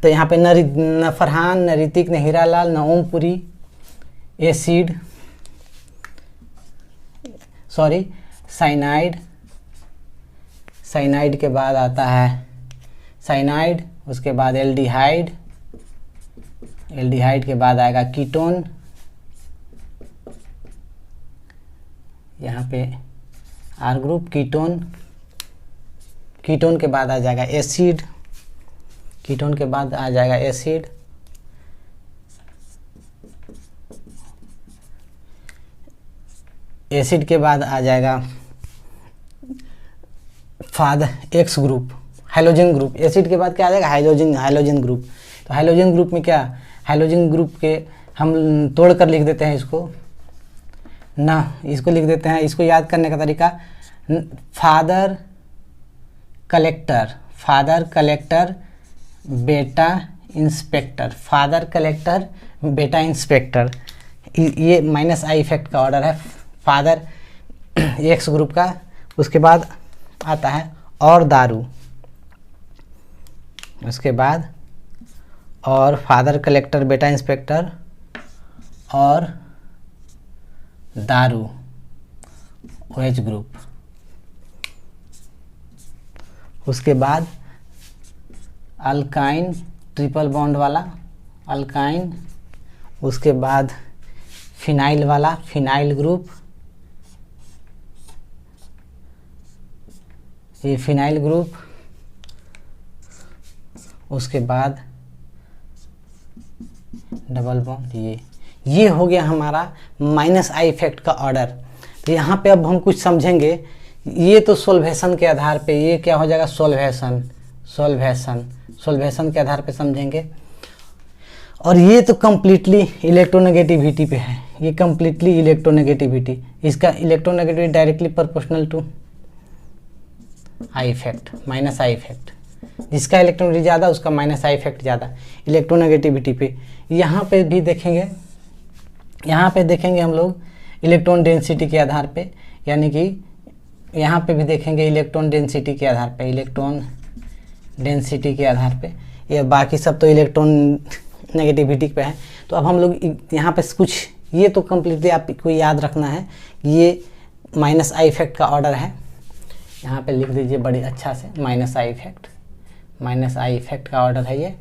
तो यहाँ पे न फरहान, न ऋतिक, न हीरा लाल, न Om Puri, acid, sorry cyanide, cyanide के बाद आता है साइनाइड, उसके बाद एल्डिहाइड, एल्डिहाइड के बाद आएगा कीटोन, यहाँ पे आर ग्रुप कीटोन, कीटोन के बाद आ जाएगा एसिड, कीटोन के बाद आ जाएगा एसिड, एसिड के बाद आ जाएगा father x group, hydrogen group. Acid के बाद क्या आ जाएगा हाइड्रोजन ग्रुप। तो हाइड्रोजन ग्रुप में क्या, हाइड्रोजन ग्रुप के हम तोड़ कर लिख देते हैं इसको ना, इसको लिख देते हैं। इसको याद करने का तरीका फादर कलेक्टर बेटा इंस्पेक्टर, फादर कलेक्टर बेटा इंस्पेक्टर, ये माइनस आई इफेक्ट का ऑर्डर है फादर एक्स ग्रुप का। उसके बाद आता है और दारू, उसके बाद और फादर कलेक्टर बेटा इंस्पेक्टर और दारू OH ग्रुप। उसके बाद अल्काइन ट्रिपल बॉन्ड वाला अल्काइन, उसके बाद फिनाइल वाला फिनाइल ग्रुप, ये फिनाइल ग्रुप। उसके बाद डबल बॉन्ड, ये हो गया हमारा माइनस आई इफेक्ट का ऑर्डर। तो यहाँ पे अब हम कुछ समझेंगे, ये तो सोल्वेशन के आधार पे, ये क्या हो जाएगा सोल्वेशन के आधार पे समझेंगे। और ये तो कम्प्लीटली इलेक्ट्रोनेगेटिविटी पे है, ये कम्प्लीटली इलेक्ट्रोनेगेटिविटी, इसका electronegativity directly proportional to I effect, minus I effect. जिसका इलेक्ट्रोनेगेटिविटी ज़्यादा उसका माइनस आई इफेक्ट ज़्यादा इलेक्ट्रोनेगेटिविटी पे। यहाँ पे भी देखेंगे, यहाँ पे देखेंगे हम लोग इलेक्ट्रॉन डेंसिटी के आधार पे, यानी कि यहाँ पे भी देखेंगे इलेक्ट्रॉन डेंसिटी के आधार पे, इलेक्ट्रॉन डेंसिटी के आधार पे। ये बाकी सब तो इलेक्ट्रॉन नेगेटिविटी पे है। तो अब हम लोग यहाँ पे कुछ, ये तो कम्प्लीटली आपको याद रखना है, ये माइनस आई इफेक्ट का ऑर्डर है। यहाँ पे लिख दीजिए बड़ी अच्छा से, माइनस आई इफेक्ट का ऑर्डर है ये।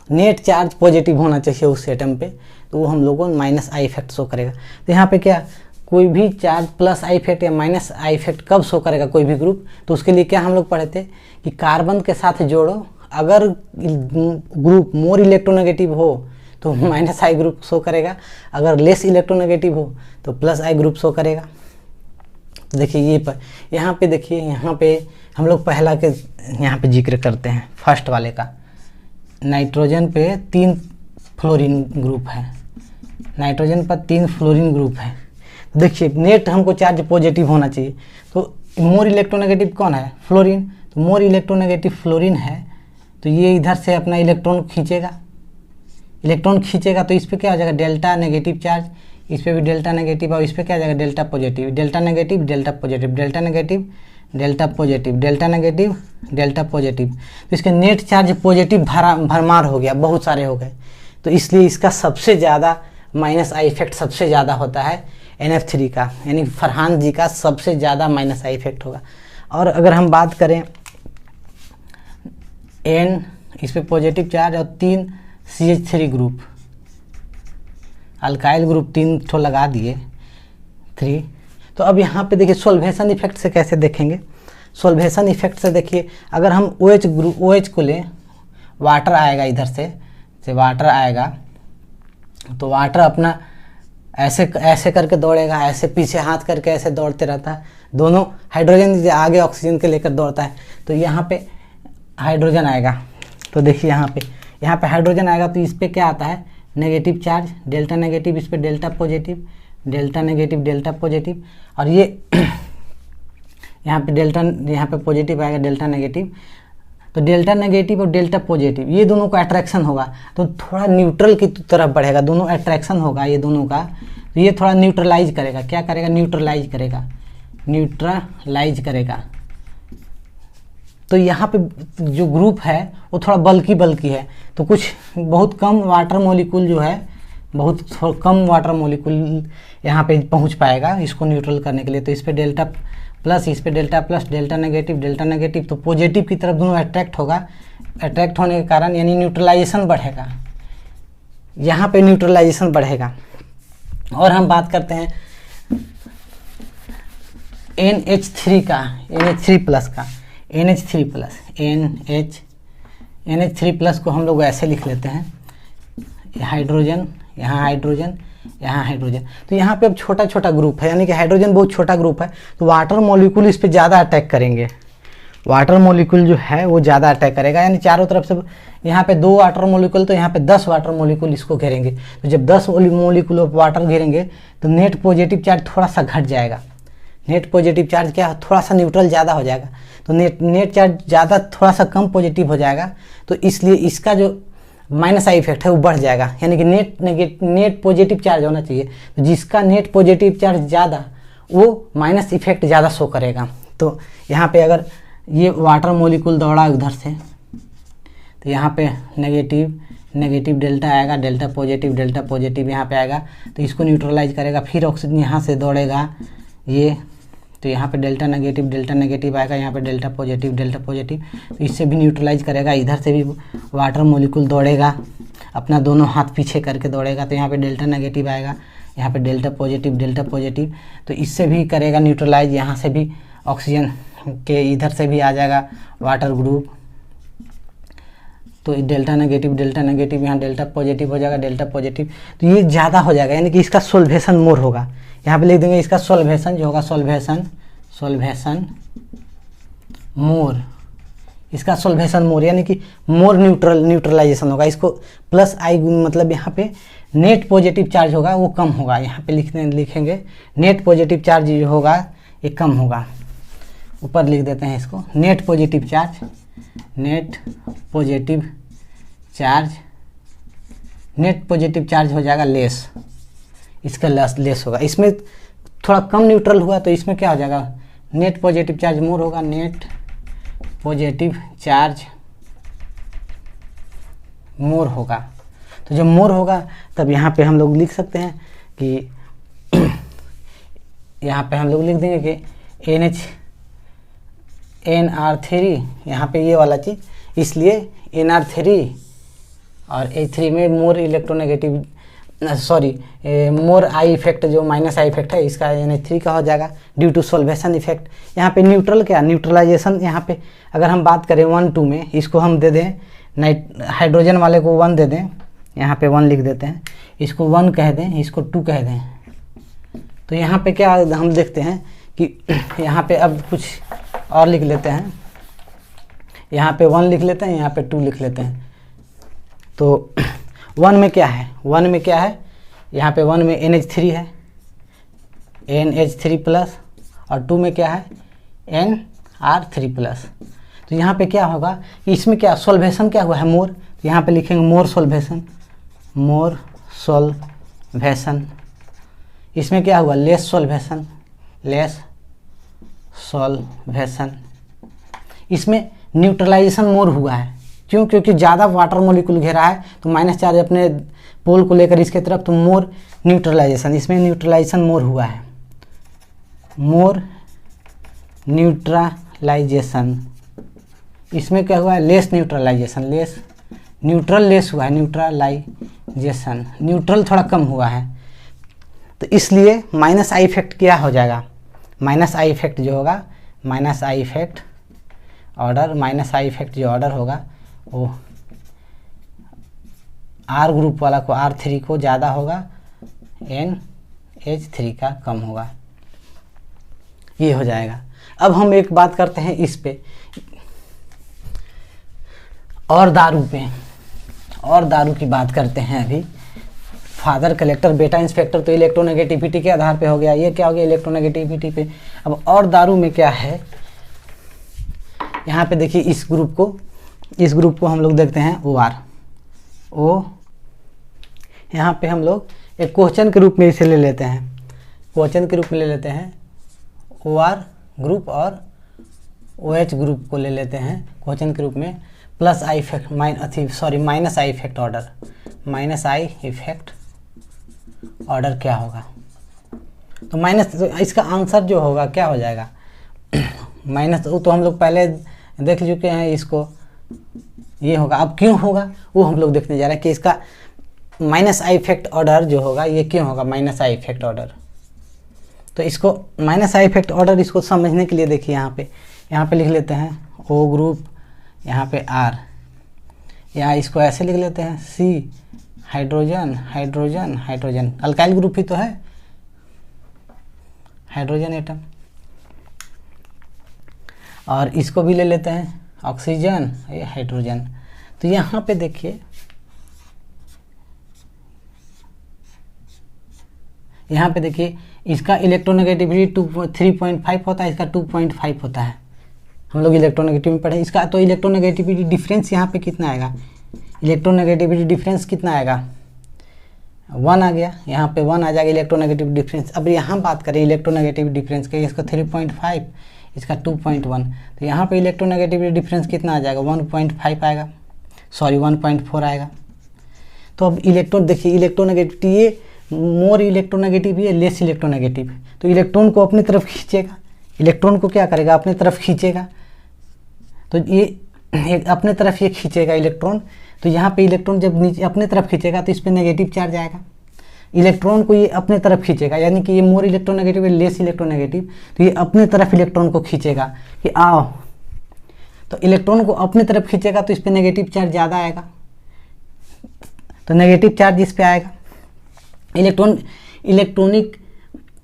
नेट चार्ज पॉजिटिव होना चाहिए उस एटम पे, तो वो हम लोगों को माइनस आई इफेक्ट शो करेगा। तो यहाँ पे क्या, कोई भी चार्ज प्लस आई इफेक्ट या माइनस आई इफेक्ट कब शो करेगा कोई भी ग्रुप, तो उसके लिए क्या हम लोग पढ़े थे कि कार्बन के साथ जोड़ो, अगर ग्रुप मोर इलेक्ट्रोनेगेटिव हो तो माइनस आई ग्रुप शो करेगा, अगर लेस इलेक्ट्रोनेगेटिव हो तो प्लस आई ग्रुप शो करेगा। तो देखिए ये पर यहाँ पे देखिए, यहाँ पे हम लोग पहला के यहाँ पे जिक्र करते हैं, फर्स्ट वाले का। नाइट्रोजन पे 3 फ्लोरीन ग्रुप है, नाइट्रोजन पर 3 फ्लोरीन ग्रुप है। देखिए नेट हमको चार्ज पॉजिटिव होना चाहिए, तो मोर इलेक्ट्रोनेगेटिव कौन है, फ्लोरीन। तो मोर इलेक्ट्रोनेगेटिव फ्लोरीन है, तो ये इधर से अपना इलेक्ट्रॉन खींचेगा, तो इस पर क्या हो जाएगा, डेल्टा नेगेटिव चार्ज, इस पर भी डेल्टा नेगेटिव, और इस पर क्या आ जाएगा, delta positive, delta negative, delta positive, delta negative, delta positive, delta negative, delta positive. तो इसके नेट चार्ज पॉजिटिव भरमार हो गया, बहुत सारे हो गए। तो इसलिए इसका सबसे ज़्यादा माइनस आई इफेक्ट सबसे ज़्यादा होता है NF3 का, यानी फरहान जी का सबसे ज़्यादा माइनस आई इफेक्ट होगा। और अगर हम बात करें N, इस पर पॉजिटिव चार्ज और 3 CH3 ग्रुप, अल्काइल ग्रुप 3 ठो लगा दिए 3। तो अब यहाँ पे देखिए सोल्वेशन इफेक्ट से कैसे देखेंगे। सोल्वेशन इफेक्ट से देखिए, अगर हम OH को लें, वाटर आएगा इधर से वाटर आएगा, तो वाटर अपना ऐसे करके दौड़ेगा, ऐसे पीछे हाथ करके ऐसे दौड़ते रहता है, दोनों हाइड्रोजन आगे ऑक्सीजन के लेकर दौड़ता है, तो यहाँ पे हाइड्रोजन आएगा। तो देखिए यहाँ पे हाइड्रोजन आएगा, तो इस पर क्या आता है नेगेटिव चार्ज, डेल्टा नेगेटिव, इस पर delta positive, delta negative, delta positive, और ये यहाँ पे डेल्टा, यहाँ पे पॉजिटिव आएगा, डेल्टा नेगेटिव। तो डेल्टा नेगेटिव और डेल्टा पॉजिटिव ये दोनों का अट्रैक्शन होगा तो थोड़ा न्यूट्रल की तरफ बढ़ेगा, दोनों अट्रैक्शन होगा ये दोनों का, तो ये थोड़ा न्यूट्रलाइज करेगा। क्या करेगा? न्यूट्रलाइज करेगा, न्यूट्रलाइज करेगा। तो यहाँ पे जो ग्रुप है वो थोड़ा बल्की है, तो कुछ बहुत कम वाटर मॉलिक्यूल जो है, बहुत कम वाटर मॉलिक्यूल यहाँ पे पहुँच पाएगा इसको न्यूट्रल करने के लिए। तो इस पर डेल्टा प्लस, इस पर डेल्टा प्लस, डेल्टा नेगेटिव, तो पॉजिटिव की तरफ दोनों अट्रैक्ट होगा। अट्रैक्ट होने के कारण यानी न्यूट्रलाइजेशन बढ़ेगा, यहाँ पे न्यूट्रलाइजेशन बढ़ेगा। और हम बात करते हैं NH3 का, NH3 प्लस का, NH3 प्लस, NH3 प्लस को हम लोग ऐसे लिख लेते हैं, हाइड्रोजन, यहाँ हाइड्रोजन, यहाँ हाइड्रोजन। तो यहाँ पे अब छोटा छोटा ग्रुप है, यानी कि हाइड्रोजन बहुत छोटा ग्रुप है, तो वाटर मॉलिक्यूल इस पे ज़्यादा अटैक करेंगे, वाटर मॉलिक्यूल जो है वो ज़्यादा अटैक करेगा, यानी चारों तरफ से यहाँ पे 2 वाटर मॉलिक्यूल, तो यहाँ पे 10 वाटर मॉलिक्यूल इसको घेरेंगे। तो जब 10 मॉलिक्यूल ऑफ वाटर घेरेंगे तो नेट पॉजिटिव चार्ज थोड़ा सा घट जाएगा, नेट पॉजिटिव चार्ज क्या थोड़ा सा न्यूट्रल ज़्यादा हो जाएगा, तो नेट चार्ज ज़्यादा थोड़ा सा कम पॉजिटिव हो जाएगा, तो इसलिए इसका जो माइनस आई इफेक्ट है वो बढ़ जाएगा, यानी कि नेट पॉजिटिव चार्ज होना चाहिए, तो जिसका नेट पॉजिटिव चार्ज ज़्यादा वो माइनस इफेक्ट ज़्यादा शो करेगा। तो यहाँ पे अगर ये वाटर मॉलिक्यूल दौड़ा उधर से, तो यहाँ पे नेगेटिव डेल्टा आएगा, डेल्टा पॉजिटिव यहाँ पे आएगा, तो इसको न्यूट्रलाइज करेगा। फिर ऑक्सीजन यहाँ से दौड़ेगा ये, तो यहाँ पे डेल्टा नेगेटिव आएगा, यहाँ पे डेल्टा पॉजिटिव, तो इससे भी न्यूट्रलाइज करेगा। इधर से भी वाटर मॉलिक्यूल दौड़ेगा, अपना दोनों हाथ पीछे करके दौड़ेगा, तो यहाँ पे डेल्टा नेगेटिव आएगा, यहाँ पे डेल्टा पॉजिटिव, तो इससे भी करेगा न्यूट्रलाइज। यहाँ से भी ऑक्सीजन के इधर से भी आ जाएगा वाटर ग्रुप, तो डेल्टा नेगेटिव यहाँ डेल्टा पॉजिटिव हो जाएगा, डेल्टा पॉजिटिव, तो ये ज़्यादा हो जाएगा, यानी कि इसका सोल्वेशन मोर होगा। यहाँ पे लिख देंगे इसका सोल्वेशन जो होगा, सोल्वेशन मोर, इसका सोल्वेशन मोर, यानी कि मोर न्यूट्रलाइजेशन होगा। इसको प्लस आई, मतलब यहाँ पे नेट पॉजिटिव चार्ज होगा वो कम होगा, यहाँ पे लिखेंगे नेट पॉजिटिव चार्ज जो होगा ये कम होगा, ऊपर लिख देते हैं इसको नेट पॉजिटिव चार्ज हो जाएगा लेस, इसका लेस होगा। इसमें थोड़ा कम न्यूट्रल हुआ तो इसमें क्या हो जाएगा, नेट पॉजिटिव चार्ज मोर होगा, नेट पॉजिटिव चार्ज मोर होगा। तो जब मोर होगा तब यहाँ पे हम लोग लिख सकते हैं कि यहाँ पे हम लोग लिख देंगे कि NR3, यहाँ पे ये वाला चीज़, इसलिए NR3 और H3 में more electronegative, sorry more I effect, जो माइनस आई इफेक्ट है इसका NH3 का हो जाएगा ड्यू टू सोल्वेशन इफेक्ट। यहाँ पे न्यूट्रल क्या, न्यूट्रलाइजेशन, यहाँ पे अगर हम बात करें 1 2 में, इसको हम दे दें हाइड्रोजन वाले को 1 दे दें, यहाँ पे 1 लिख देते हैं, इसको 1 कह दें, इसको 2 कह दें। तो यहाँ पे क्या हम देखते हैं कि यहाँ पे अब कुछ और लिख लेते हैं, यहाँ पे 1 लिख लेते हैं, यहाँ पे 2 लिख लेते हैं। तो 1 में क्या है, 1 में क्या है, यहाँ पे 1 में NH3 है, NH3 प्लस, और 2 में क्या है NR3 प्लस। तो यहाँ पे क्या होगा कि इसमें क्या सोल्वेशन क्या हुआ है मोर, तो यहाँ पे लिखेंगे मोर सोल्वेशन। इसमें क्या हुआ लेस सोल्वेशन। इसमें न्यूट्रलाइजेशन मोर हुआ है, क्यों, क्योंकि ज़्यादा वाटर मॉलिक्यूल घेरा है, तो माइनस चार्ज अपने पोल को लेकर इसके तरफ, तो मोर न्यूट्रलाइजेशन, इसमें न्यूट्रलाइजेशन मोर हुआ है, मोर न्यूट्रलाइजेशन। इसमें क्या हुआ है लेस न्यूट्रलाइजेशन, लेस हुआ है, न्यूट्रलाइजेशन, न्यूट्रल थोड़ा कम हुआ है, तो इसलिए माइनस आई इफेक्ट क्या हो जाएगा, माइनस आई इफेक्ट जो होगा, माइनस आई इफेक्ट जो ऑर्डर होगा वो R ग्रुप वाला को R3 को ज़्यादा होगा, NH3 का कम होगा। ये हो जाएगा। अब हम एक बात करते हैं इस पे और दारू की बात करते हैं अभी। फादर कलेक्टर बेटा इंस्पेक्टर तो इलेक्ट्रोनेगेटिविटी के आधार पे हो गया, ये क्या हो गया इलेक्ट्रोनेगेटिविटी पे। अब और दारू में क्या है, यहाँ पे देखिए इस ग्रुप को हम लोग देखते हैं ओ यहाँ पे हम लोग एक क्वेश्चन के रूप में इसे ले लेते हैं, OR ग्रुप और OH ग्रुप को ले लेते हैं क्वेश्चन के रूप में, plus I effect minus I effect order क्या होगा। तो माइनस, तो इसका आंसर जो होगा क्या हो जाएगा माइनस, तो हम लोग पहले देख चुके हैं इसको, ये होगा। अब क्यों होगा वो हम लोग देखने जा रहे हैं कि इसका माइनस आई इफेक्ट ऑर्डर जो होगा ये क्यों होगा माइनस आई इफेक्ट ऑर्डर। तो इसको माइनस आई इफेक्ट ऑर्डर इसको समझने के लिए देखिए यहाँ पे लिख लेते हैं O ग्रुप, यहाँ पे R, यहाँ इसको ऐसे लिख लेते हैं C हाइड्रोजन अल्काइल ग्रुप ही तो है, हाइड्रोजन एटम। और इसको भी ले लेते हैं ऑक्सीजन, ये हाइड्रोजन। तो यहाँ पे देखिए, इसका इलेक्ट्रोनेगेटिविटी 3.5 होता है, इसका 2.5 होता है। हम लोग इलेक्ट्रोनेगेटिव में पढ़े इसका। तो इलेक्ट्रोनेगेटिविटी डिफरेंस यहाँ पे कितना आएगा, इलेक्ट्रोनेगेटिविटी डिफरेंस कितना आएगा 1 आ गया, यहाँ पे 1 आ जाएगा इलेक्ट्रोनेगेटिव डिफरेंस। अब यहाँ बात करें इलेक्ट्रोनेगेटिव डिफरेंस के, इसका 3.5 इसका 2.1, तो यहाँ पे इलेक्ट्रोनेगेटिविटी डिफरेंस कितना आ जाएगा 1.5 आएगा, 1.4 आएगा। तो अब देखिए इलेक्ट्रोनेगेटिविटी ये मोर इलेक्ट्रोनेगेटिव है, लेस इलेक्ट्रोनेगेटिव है। तो इलेक्ट्रॉन को अपनी तरफ खींचेगा, इलेक्ट्रॉन को क्या करेगा अपनी तरफ खींचेगा, तो ये अपने तरफ ये खींचेगा इलेक्ट्रॉन। तो यहाँ पे इलेक्ट्रॉन जब नीचे अपने तरफ खींचेगा तो इस पर नेगेटिव चार्ज आएगा, इलेक्ट्रॉन को ये अपने तरफ खींचेगा, यानी कि ये मोर इलेक्ट्रोनेगेटिव है लेस इलेक्ट्रोनेगेटिव, तो ये अपने तरफ इलेक्ट्रॉन को खींचेगा कि आओ। तो इलेक्ट्रॉन को अपने तरफ खींचेगा तो इस पर नेगेटिव चार्ज ज़्यादा आएगा, तो नेगेटिव चार्ज इस पर आएगा। इलेक्ट्रॉनिक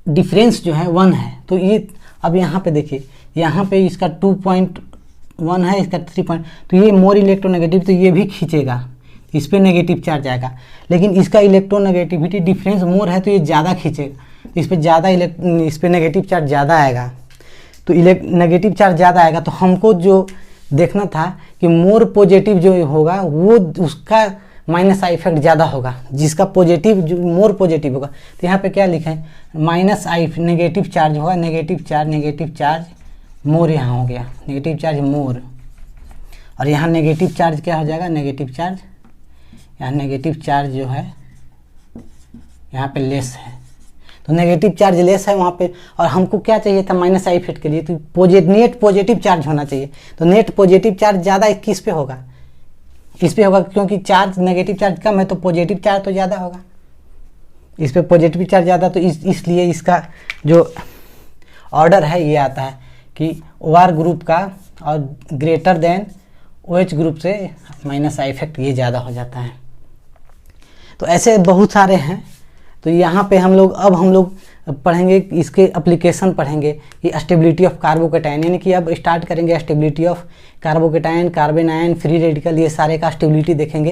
डिफरेंस जो है 1 है, तो ये अब यहाँ पे देखिए, यहाँ पे इसका 2.1 है, इसका 3. तो ये मोर इलेक्ट्रोनेगेटिव, तो ये भी खींचेगा, इस पे नेगेटिव चार्ज आएगा। लेकिन इसका इलेक्ट्रोनेगेटिविटी डिफरेंस मोर है तो ये ज़्यादा खींचेगा, इस पे नेगेटिव चार्ज ज़्यादा आएगा। तो नेगेटिव चार्ज ज़्यादा आएगा, तो हमको जो देखना था कि मोर पॉजिटिव जो होगा वो उसका माइनस आई इफेक्ट ज़्यादा होगा, जिसका पॉजिटिव जो मोर पॉजिटिव होगा। तो यहाँ पे क्या लिखा है माइनस आई नेगेटिव चार्ज होगा, नेगेटिव चार्ज मोर यहाँ हो गया, नेगेटिव चार्ज मोर। और यहाँ नेगेटिव चार्ज क्या हो जाएगा नेगेटिव चार्ज, यहाँ नेगेटिव चार्ज जो है यहाँ पे लेस है, तो नेगेटिव चार्ज लेस है वहाँ पे। और हमको क्या चाहिए था माइनस आई इफेक्ट के लिए, तो नेट पॉजिटिव चार्ज होना चाहिए। तो नेट पॉजिटिव चार्ज ज़्यादा किस पे होगा, इस पे होगा, क्योंकि चार्ज नेगेटिव चार्ज कम है तो पॉजिटिव चार्ज तो ज़्यादा होगा, इस पे पॉजिटिव चार्ज ज़्यादा। तो इसलिए इसका जो ऑर्डर है ये आता है कि OR ग्रुप का और ग्रेटर देन OH ग्रुप से माइनस आई इफेक्ट ये ज़्यादा हो जाता है। तो ऐसे बहुत सारे हैं। तो यहाँ पे हम लोग पढ़ेंगे, इसके एप्लीकेशन पढ़ेंगे कि स्टेबिलिटी ऑफ कार्बोकेटायन, यानी कि अब स्टार्ट करेंगे stability of carbocation, carbon ion, free radical, ये सारे का स्टेबिलिटी देखेंगे।